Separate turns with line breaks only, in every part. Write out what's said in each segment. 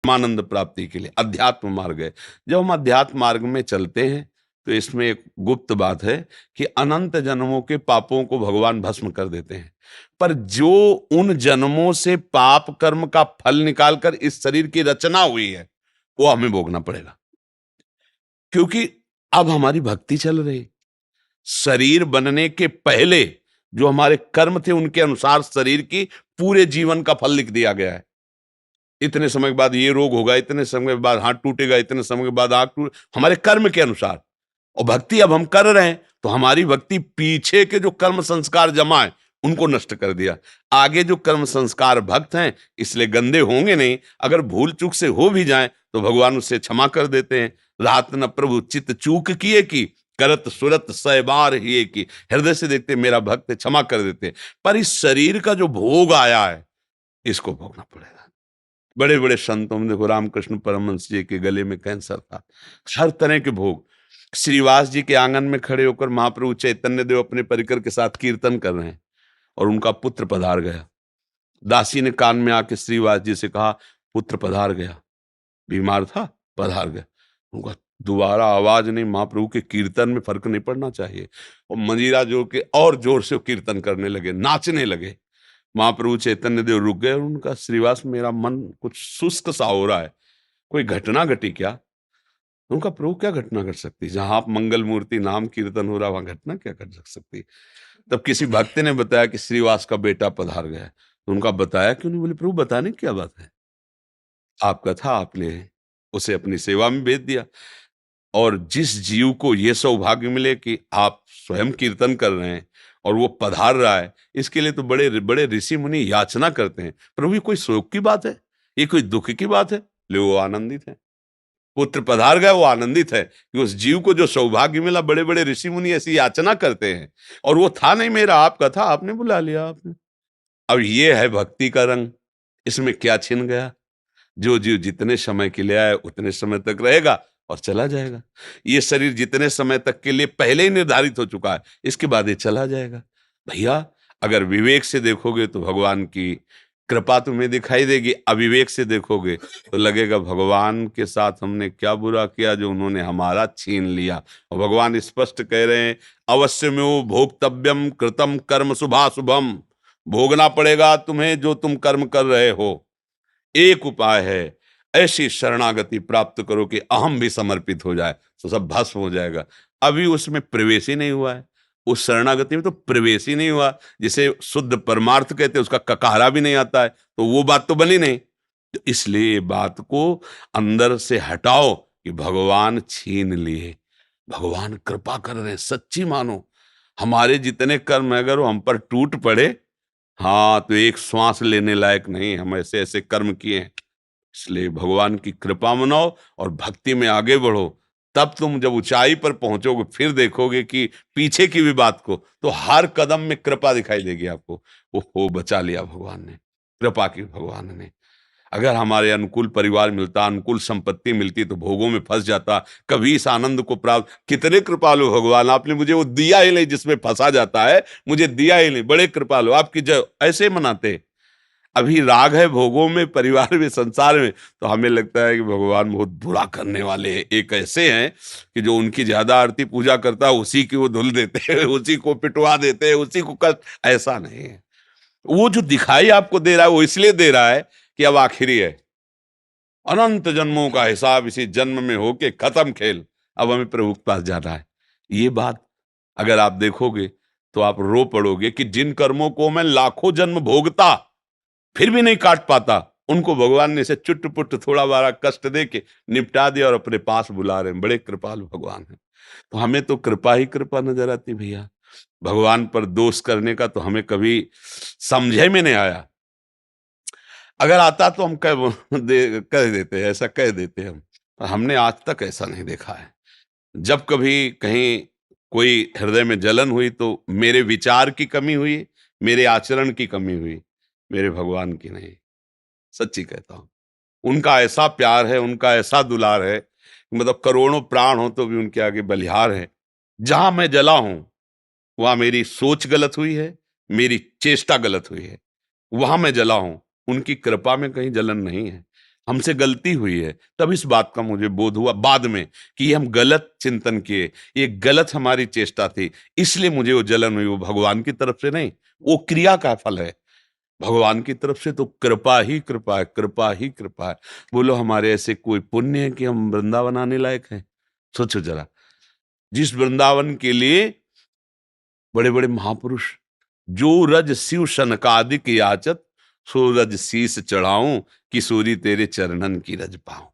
परमानंद प्राप्ति के लिए अध्यात्म मार्ग है। जब हम अध्यात्म मार्ग में चलते हैं तो इसमें एक गुप्त बात है कि अनंत जन्मों के पापों को भगवान भस्म कर देते हैं, पर जो उन जन्मों से पाप कर्म का फल निकालकर इस शरीर की रचना हुई है वो हमें भोगना पड़ेगा, क्योंकि अब हमारी भक्ति चल रही। शरीर बनने के पहले जो हमारे कर्म थे उनके अनुसार शरीर की पूरे जीवन का फल लिख दिया गया है। इतने समय के बाद ये रोग होगा, इतने समय के बाद हाथ टूटेगा, इतने समय के बाद आंख टूट, हमारे कर्म के अनुसार। और भक्ति अब हम कर रहे हैं तो हमारी भक्ति पीछे के जो कर्म संस्कार जमा है उनको नष्ट कर दिया। आगे जो कर्म संस्कार भक्त हैं इसलिए गंदे होंगे नहीं, अगर भूल चूक से हो भी जाएं तो भगवान उससे क्षमा कर देते हैं। रात न प्रभु चित चूक किए की, करत सुरत सै बार ही की। हृदय से देखते मेरा भक्त क्षमा कर देते। पर इस शरीर का जो भोग आया है इसको भोगना पड़ेगा। बड़े बड़े संतों में देखो, रामकृष्ण परमहंस जी के गले में कैंसर था, हर तरह के भोग। श्रीवास जी के आंगन में खड़े होकर महाप्रभु चैतन्य देव अपने परिकर के साथ कीर्तन कर रहे हैं और उनका पुत्र पधार गया। दासी ने कान में आके श्रीवास जी से कहा, पुत्र पधार गया, बीमार था पधार गया। उनका दोबारा आवाज नहीं, महाप्रभु के कीर्तन में फर्क नहीं पड़ना चाहिए। और मंजीरा जोड़ के और जोर से कीर्तन करने लगे, नाचने लगे। महाप्रभु चैतन्य देव रुक गए और उनका, श्रीवास मेरा मन कुछ शुष्क सा हो रहा है, कोई घटना घटी क्या? उनका, प्रभु क्या घटना घट सकती, जहां आप मंगल मूर्ति नाम कीर्तन हो रहा वहां घटना क्या घट सकती? तब किसी भक्त ने बताया कि श्रीवास का बेटा पधार गया। तो उनका बताया क्यों नहीं? बोले, प्रभु बताने की क्या बात है, आपका था, आपने उसे अपनी सेवा में भेज दिया। और जिस जीव को यह सौभाग्य मिले कि आप स्वयं कीर्तन कर रहे हैं और वो पधार रहा है, इसके लिए तो बड़े बड़े ऋषि मुनि याचना करते हैं। प्रभु ये कोई शोक की बात है, ये कोई दुख की बात है? ले वो आनंदित है, पुत्र पधार गया, वो आनंदित है कि उस जीव को जो सौभाग्य मिला। बड़े बड़े ऋषि मुनि ऐसी याचना करते हैं और वो था नहीं मेरा, आपका था, आपने बुला लिया आपने। अब ये है भक्ति का रंग, इसमें क्या छिन गया? जो जीव जितने समय के लिए आया उतने समय तक रहेगा और चला जाएगा। ये शरीर जितने समय तक के लिए पहले ही निर्धारित हो चुका है, इसके बाद ये चला जाएगा। भैया अगर विवेक से देखोगे तो भगवान की कृपा तुम्हें दिखाई देगी, अविवेक से देखोगे तो लगेगा भगवान के साथ हमने क्या बुरा किया जो उन्होंने हमारा छीन लिया। और भगवान स्पष्ट कह रहे हैं, अवश्य में वो भोक्तव्यम कृतम कर्म शुभाशुभम, भोगना पड़ेगा तुम्हें जो तुम कर्म कर रहे हो। एक उपाय है, ऐसी शरणागति प्राप्त करो कि अहम भी समर्पित हो जाए तो सब भस्म हो जाएगा। अभी उसमें प्रवेश ही नहीं हुआ है, उस शरणागति में तो प्रवेश ही नहीं हुआ। जिसे शुद्ध परमार्थ कहते हैं उसका ककारा भी नहीं आता है, तो वो बात तो बनी नहीं। तो इसलिए बात को अंदर से हटाओ कि भगवान छीन लिए, भगवान कृपा कर रहे हैं, सच्ची मानो। हमारे जितने कर्म है अगर वो हम पर टूट पड़े, हाँ, तो एक श्वास लेने लायक नहीं, हम ऐसे ऐसे कर्म किए हैं। इसलिए भगवान की कृपा मनाओ और भक्ति में आगे बढ़ो। तब तुम जब ऊंचाई पर पहुंचोगे फिर देखोगे कि पीछे की भी बात को तो हर कदम में कृपा दिखाई देगी आपको। ओहो, बचा लिया भगवान ने, कृपा की भगवान ने। अगर हमारे अनुकूल परिवार मिलता, अनुकूल संपत्ति मिलती तो भोगों में फंस जाता, कभी इस आनंद को प्राप्त। कितने कृपालु भगवान, आपने मुझे वो दिया ही नहीं जिसमें फंसा जाता है, मुझे दिया ही नहीं। बड़े कृपालु, आपकी जय। ऐसे मनाते अभी राग है भोगों में, परिवार में, संसार में, तो हमें लगता है कि भगवान बहुत बुरा करने वाले हैं। एक ऐसे हैं कि जो उनकी ज्यादा आरती पूजा करता है उसी की वो धुल देते हैं, उसी को पिटवा देते हैं, उसी को कष्ट। ऐसा नहीं है। वो जो दिखाई आपको दे रहा है वो इसलिए दे रहा है कि अब आखिरी है, अनंत जन्मों का हिसाब इसी जन्म में होके खत्म खेल, अब हमें प्रभु के पास जाना है। ये बात अगर आप देखोगे तो आप रो पड़ोगे कि जिन कर्मों को मैं लाखों जन्म भोगता फिर भी नहीं काट पाता, उनको भगवान ने इसे चुट पुट थोड़ा बारा कष्ट दे के निपटा दिया और अपने पास बुला रहे हैं। बड़े कृपालु भगवान हैं। तो हमें तो कृपा ही कृपा नजर आती भैया। भगवान पर दोष करने का तो हमें कभी समझे में नहीं आया। अगर आता तो हम कह देते हैं, ऐसा कह देते हम, पर हमने आज तक ऐसा नहीं देखा है। जब कभी कहीं कोई हृदय में जलन हुई तो मेरे विचार की कमी हुई, मेरे आचरण की कमी हुई, मेरे भगवान की नहीं। सच्ची कहता हूं, उनका ऐसा प्यार है, उनका ऐसा दुलार है, मतलब करोड़ों प्राण हो तो भी उनके आगे बलिहार है। जहां मैं जला हूं वहां मेरी सोच गलत हुई है, मेरी चेष्टा गलत हुई है, वहां मैं जला हूं। उनकी कृपा में कहीं जलन नहीं है। हमसे गलती हुई है। तब इस बात का मुझे बोध हुआ बाद में कि ये हम गलत चिंतन किए, ये गलत हमारी चेष्टा थी, इसलिए मुझे वो जलन हुई। वो भगवान की तरफ से नहीं, वो क्रिया का फल है। भगवान की तरफ से तो कृपा ही कृपा है, कृपा ही कृपा है। बोलो हमारे ऐसे कोई पुण्य है कि हम वृंदावन आने लायक हैं? सोचो जरा, जिस वृंदावन के लिए बड़े बड़े महापुरुष, जो रज शिव सनकादिक याचत, सो रज शीस चढ़ाऊं, किशोरी तेरे चरणन की रज पाऊं।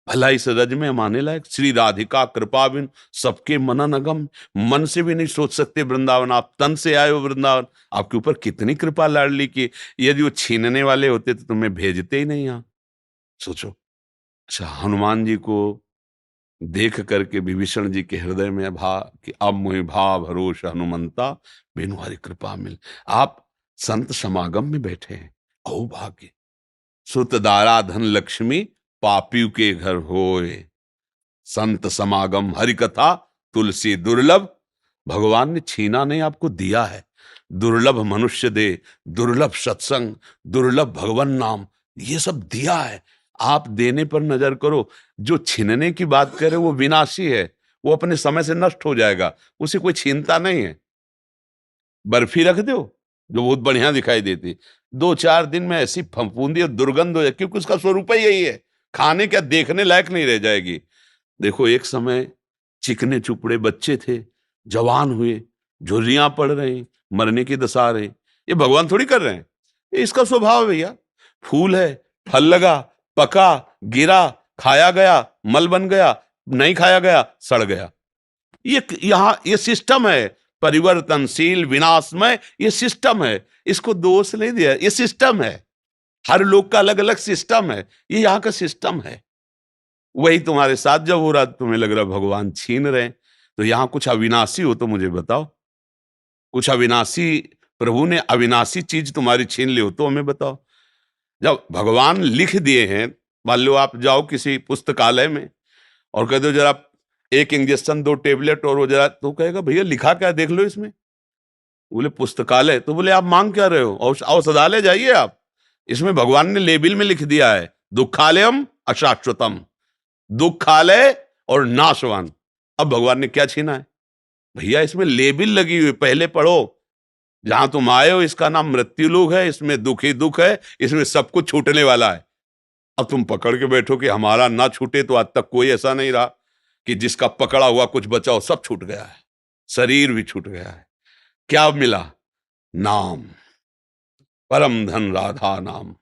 भला इस रज में हम आने लायक? श्री राधिका कृपा बिन सबके मनन अगम। मन से भी नहीं सोच सकते वृंदावन, आप तन से आए हो वृंदावन, आपके ऊपर कितनी कृपा लाडली की। यदि वो छीनने वाले होते तो तुम्हें भेजते ही नहीं यहाँ। सोचो। अच्छा, हनुमान जी को देख करके विभीषण जी के हृदय में भा कि अब मुझे भाव भरोस हनुमंता, बिनु हरि कृपा मिल। आप संत समागम में बैठे हैं, अहो भाग्य। सुत दारा धन लक्ष्मी, पापियों के घर होए, संत समागम हरि कथा, तुलसी दुर्लभ। भगवान ने छीना नहीं, आपको दिया है। दुर्लभ मनुष्य दे, दुर्लभ सत्संग, दुर्लभ भगवान नाम, ये सब दिया है। आप देने पर नजर करो। जो छीनने की बात करे वो विनाशी है, वो अपने समय से नष्ट हो जाएगा, उसे कोई छीनता नहीं है। बर्फी रख दो जो बहुत बढ़िया दिखाई देती, 2-4 दिन में ऐसी फफूंदी और दुर्गंध हो जाए, क्योंकि उसका स्वरूप ही यही है। खाने क्या, देखने लायक नहीं रह जाएगी। देखो, एक समय चिकने चुपड़े बच्चे थे, जवान हुए, झुर्रियां पड़ रही, मरने की दशा आ रही। ये भगवान थोड़ी कर रहे हैं, ये इसका स्वभाव है भैया। फूल है, फल लगा, पका, गिरा, खाया गया, मल बन गया, नहीं खाया गया, सड़ गया। ये यहाँ ये सिस्टम है, परिवर्तनशील, विनाशमय, ये सिस्टम है। इसको दोष नहीं दिया, ये सिस्टम है। हर लोग का अलग अलग सिस्टम है, ये यहाँ का सिस्टम है। वही तुम्हारे साथ जब हो रहा, तुम्हें लग रहा भगवान छीन रहे हैं। तो यहां कुछ अविनाशी हो तो मुझे बताओ, कुछ अविनाशी, प्रभु ने अविनाशी चीज तुम्हारी छीन ली हो तो हमें बताओ। जब भगवान लिख दिए हैं, मान लो आप जाओ किसी पुस्तकालय में और कह दो जरा एक इंजेक्शन, 2 टेबलेट और वो जरा, तो कहेगा भैया लिखा क्या है, देख लो इसमें। बोले पुस्तकालय, तो बोले आप मांग क्या रहे हो? औषधालय जाइए आप, इसमें भगवान ने लेबिल में लिख दिया है, दुखालयम अशाश्वतम, दुखालय और नाशवान। अब भगवान ने क्या छीना है? भैया इसमें लेबिल लगी हुई, पहले पढ़ो। जहां तुम आए हो इसका नाम मृत्यु लोक है, इसमें दुख ही दुख है, इसमें सब कुछ छूटने वाला है। अब तुम पकड़ के बैठो कि हमारा ना छूटे, तो आज तक कोई ऐसा नहीं रहा कि जिसका पकड़ा हुआ कुछ बचा हो। सब छूट गया है, शरीर भी छूट गया है। क्या मिला? नाम, परम धन राधा नाम।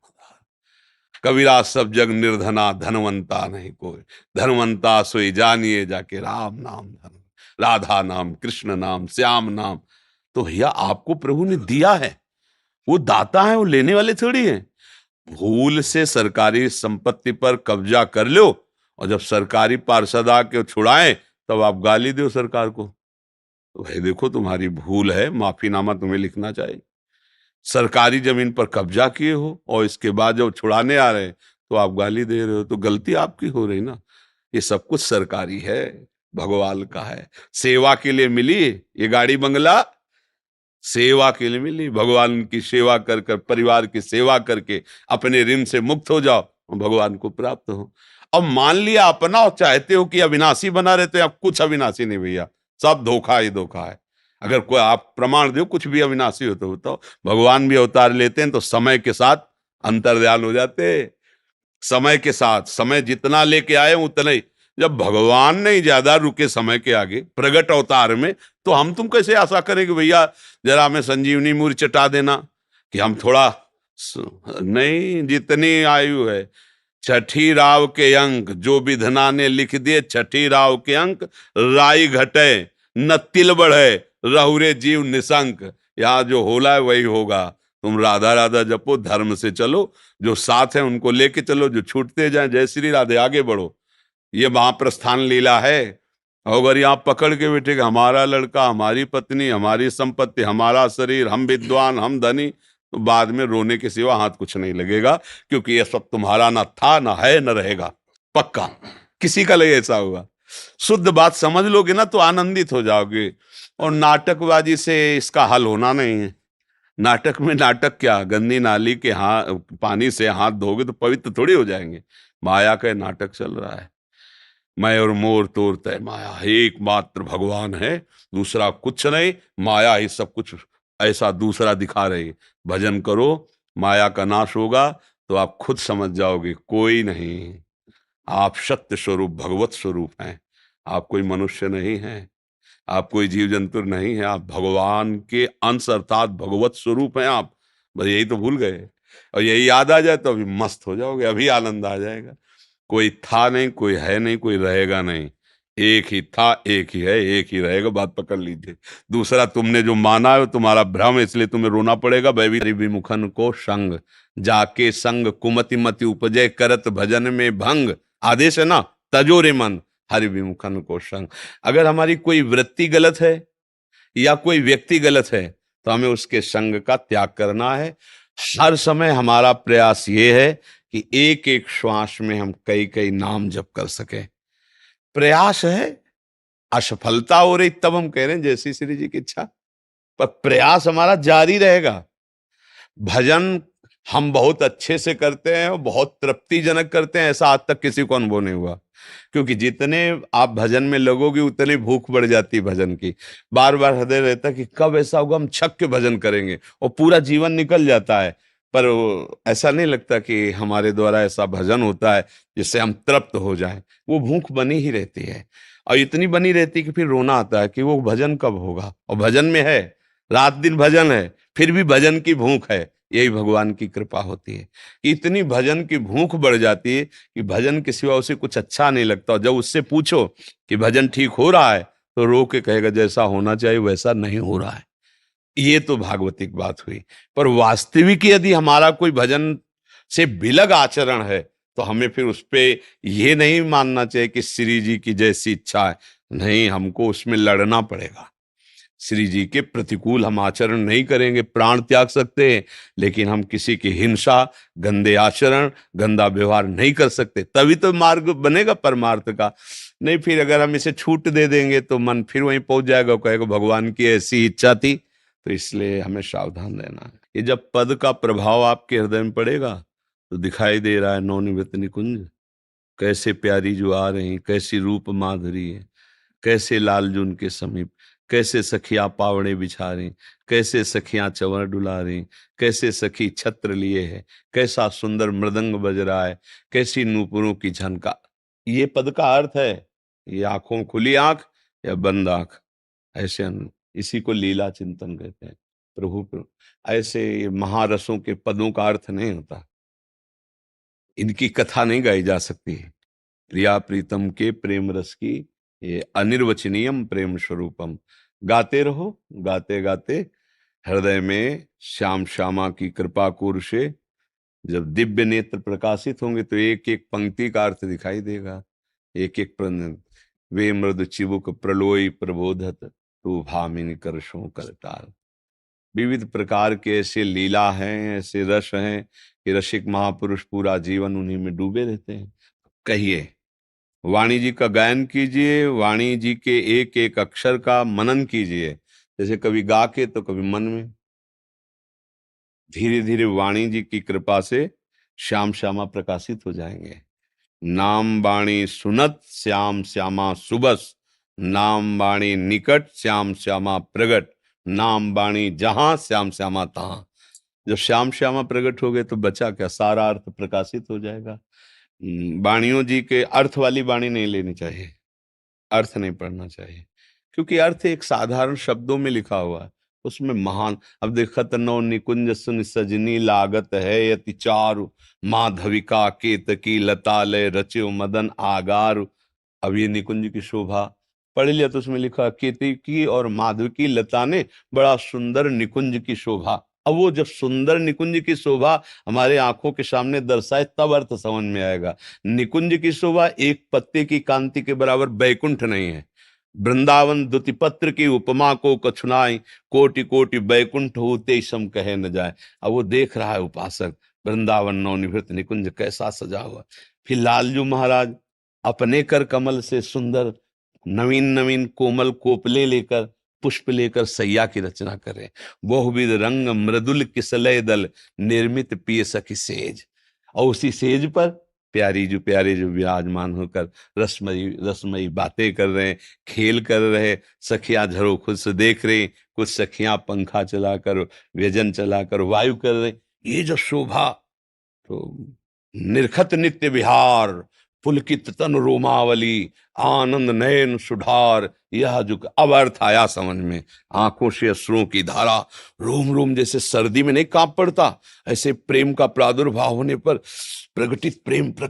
कबीरा सब जग निर्धना, धनवंता नहीं कोई, धनवंता सोई जानिए जाके राम नाम धन, राधा नाम, कृष्ण नाम, श्याम नाम। तो भैया आपको प्रभु ने दिया है, वो दाता है, वो लेने वाले थोड़ी है। भूल से सरकारी संपत्ति पर कब्जा कर लो और जब सरकारी पार्षद आके छुड़ाएं तब आप गाली दो सरकार को, तो भाई देखो तुम्हारी भूल है, माफीनामा तुम्हें लिखना चाहिए। सरकारी जमीन पर कब्जा किए हो और इसके बाद जब छुड़ाने आ रहे हैं तो आप गाली दे रहे हो, तो गलती आपकी हो रही ना। ये सब कुछ सरकारी है, भगवान का है। सेवा के लिए मिली ये गाड़ी बंगला, सेवा के लिए मिली। भगवान की सेवा कर कर, परिवार की सेवा करके अपने ऋण से मुक्त हो जाओ और भगवान को प्राप्त हो। अब मान लिया अपना और चाहते हो कि अविनाशी बना रहते हो, आप कुछ अविनाशी नहीं भैया, सब धोखा ही धोखा है। अगर कोई आप प्रमाण दो कुछ भी अविनाशी हो तो बताओ। भगवान भी अवतार लेते हैं तो समय के साथ अंतर्ध्यान हो जाते हैं। समय के साथ, समय जितना लेके आए उतना ही। जब भगवान नहीं ज्यादा रुके समय के आगे प्रगट अवतार में, तो हम तुम कैसे आशा करें कि भैया जरा हमें संजीवनी मूर्ति चटा देना कि हम थोड़ा नहीं। जितनी आयु है, छठी राव के अंक जो विधना ने लिख दिए, छठी राव के अंक, राई घटे न तिल बढ़े, रहुरे जीव निशंक। यहाँ जो होला है वही होगा। तुम राधा राधा जपो, धर्म से चलो, जो साथ है उनको लेके चलो, जो छूटते जाए जय श्री राधे, आगे बढ़ो। ये महाप्रस्थान लीला है। अगर यहाँ पकड़ के बैठे कि हमारा लड़का, हमारी पत्नी, हमारी संपत्ति, हमारा शरीर, हम विद्वान, हम धनी, तो बाद में रोने के सिवा हाथ कुछ नहीं लगेगा, क्योंकि ये सब तुम्हारा ना था, ना है, न रहेगा। पक्का किसी का लिए ऐसा होगा। शुद्ध बात समझ लोगे ना तो आनंदित हो जाओगे। और नाटकबाजी से इसका हल होना नहीं है। नाटक में नाटक क्या, गंदी नाली के पानी से हाथ धोगे तो पवित्र थोड़ी हो जाएंगे। माया का नाटक चल रहा है। मैं और मोर तोर तय माया, एकमात्र भगवान है, दूसरा कुछ नहीं, माया ही सब कुछ ऐसा दूसरा दिखा रही। भजन करो, माया का नाश होगा तो आप खुद समझ जाओगे कोई नहीं, आप सत्य स्वरूप भगवत स्वरूप हैं। आप कोई मनुष्य नहीं हैं, आप कोई जीव जंतु नहीं है, आप भगवान के अंश अर्थात भगवत स्वरूप हैं आप। बस यही तो भूल गए, और यही याद आ जाए तो अभी मस्त हो जाओगे, अभी आनंद आ जाएगा। कोई था नहीं, कोई है नहीं, कोई रहेगा नहीं। एक ही था, एक ही है, एक ही रहेगा, बात पकड़ लीजिए। दूसरा तुमने जो माना है वो तुम्हारा भ्रम है, इसलिए तुम्हें रोना पड़ेगा। भयभीत विमुखन को संग, जाके संग कुमति मति उपजय, करत भजन में भंग। आदेश है ना, तजो रे मन हरि विमुखन को संग। अगर हमारी कोई वृत्ति गलत है या कोई व्यक्ति गलत है तो हमें उसके संग का त्याग करना है। हर समय हमारा प्रयास ये है कि एक एक श्वास में हम कई कई नाम जप कर सके। प्रयास है, असफलता हो रही तब हम कह रहे हैं जैसी श्री जी की इच्छा, पर प्रयास हमारा जारी रहेगा। भजन हम बहुत अच्छे से करते हैं और बहुत तृप्तिजनक करते हैं, ऐसा आज तक किसी को अनुभव नहीं हुआ। क्योंकि जितने आप भजन में लगोगे उतनी भूख बढ़ जाती है भजन की। बार बार हृदय रहता है कि कब ऐसा होगा हम छक के भजन करेंगे, और पूरा जीवन निकल जाता है, पर ऐसा नहीं लगता कि हमारे द्वारा ऐसा भजन होता है जिससे हम तृप्त हो जाएं। वो भूख बनी ही रहती है, और इतनी बनी रहती है कि फिर रोना आता है कि वो भजन कब होगा। और भजन में है, रात दिन भजन है, फिर भी भजन की भूख है। यही भगवान की कृपा होती है कि इतनी भजन की भूख बढ़ जाती है कि भजन के सिवा उसे कुछ अच्छा नहीं लगता। और जब उससे पूछो कि भजन ठीक हो रहा है तो रो के कहेगा जैसा होना चाहिए वैसा नहीं हो रहा है। ये तो भागवतिक बात हुई। पर वास्तविक यदि हमारा कोई भजन से विलग आचरण है तो हमें फिर उस पे ये नहीं मानना चाहिए कि श्री जी की जैसी इच्छा है। नहीं, हमको उसमें लड़ना पड़ेगा। श्री जी के प्रतिकूल हम आचरण नहीं करेंगे, प्राण त्याग सकते हैं, लेकिन हम किसी की हिंसा, गंदे आचरण, गंदा व्यवहार नहीं कर सकते। तभी तो मार्ग बनेगा परमार्थ का। नहीं, फिर अगर हम इसे छूट दे देंगे तो मन फिर वहीं पहुंच जाएगा, कहेगा भगवान की ऐसी इच्छा थी। तो इसलिए हमें सावधान रहना है। ये जब पद का प्रभाव आपके हृदय में पड़ेगा तो दिखाई दे रहा है नवनिवृत्त निकुंज, कैसे प्यारी जो आ रही, कैसी रूप माधुरी है, कैसे लालजून के समीप, कैसे सखियां पावड़े बिछा रही, कैसे सखियां चंवर डुला रही, कैसे सखी छत्र लिए है, कैसा सुंदर मृदंग बज रहा है, कैसी नूपुरों की झनका। ये पद का अर्थ है। ये आंखों खुली आंख या बंद आंख, ऐसे इसी को लीला चिंतन कहते हैं। ऐसे ये महारसों के पदों का अर्थ नहीं होता, इनकी कथा नहीं गाई जा सकती। प्रिया प्रीतम के प्रेम रस की ये अनिर्वचनीयम प्रेम स्वरूपम। गाते रहो, गाते गाते हृदय में श्याम श्यामा की कृपा कोर से जब दिव्य नेत्र प्रकाशित होंगे तो एक एक पंक्ति का अर्थ दिखाई देगा। एक एक वे मृदु चिबुक प्रलोई प्रबोधत, तू भामिनी करशों करताल। विविध प्रकार के ऐसे लीला हैं, ऐसे रस हैं कि रसिक महापुरुष पूरा जीवन उन्हीं में डूबे रहते हैं। कहिए, वाणी जी का गायन कीजिए, वाणी जी के एक एक अक्षर का मनन कीजिए, जैसे कभी गा के तो कभी मन में। धीरे धीरे वाणी जी की कृपा से श्याम श्यामा प्रकाशित हो जाएंगे। नाम वाणी सुनत श्याम श्यामा सुबस, नाम वाणी निकट श्याम श्यामा प्रगट, नाम वाणी जहां श्याम श्यामा तहां। जब श्याम श्यामा प्रकट हो गए तो बचा क्या, सारा अर्थ प्रकाशित हो जाएगा। वाणियों जी के अर्थ वाली वाणी नहीं लेनी चाहिए, अर्थ नहीं पढ़ना चाहिए, क्योंकि अर्थ एक साधारण शब्दों में लिखा हुआ है, उसमें महान। अब देखत नौ निकुंज सुन सजनी, लागत है यति चारु, माधविका केतकी लता लय रच्यो मदन आगार। अब ये निकुंज की शोभा पढ़ लिया तो उसमें लिखा केतकी और माधविकी लता ने बड़ा सुंदर निकुंज की शोभा। अब वो जब सुंदर निकुंज की शोभा हमारे आंखों के सामने दर्शाए तब अर्थ समझ में आएगा। निकुंज की शोभा एक पत्ते की कांति के बराबर बैकुंठ नहीं है। वृंदावन दुति पत्र की उपमा को कछुनाई, कोटि कोटि बैकुंठ होते सम कहे न जाए। अब वो देख रहा है उपासक, वृंदावन नवनिवृत्त निकुंज कैसा सजा हुआ। फिर लालजू महाराज अपने कर कमल से सुंदर नवीन नवीन कोमल कोपले लेकर पुष्प लेकर सैया की रचना करें। बहुविध रंग मृदुल किसलय दल, निर्मित पिय सखी सेज। और उसी सेज पर प्यारे जो विराजमान होकर रसमयी रसमयी बातें कर रहे हैं, खेल कर रहे, सखियां झरो खुद से देख रही, कुछ सखियां पंखा चलाकर, व्यजन चलाकर वायु कर रहे। ये जो शोभा, तो निर्खत नित्य विहार, पुलकित तन रोमावली, आनंद नयन सुधार। यह जो अब अर्थ आया समझ में, आंखों से अश्रुओं की धारा, रोम रोम जैसे सर्दी में नहीं कांप पड़ता, ऐसे प्रेम का प्रादुर्भाव होने पर प्रगटित प्रेम प्रकाश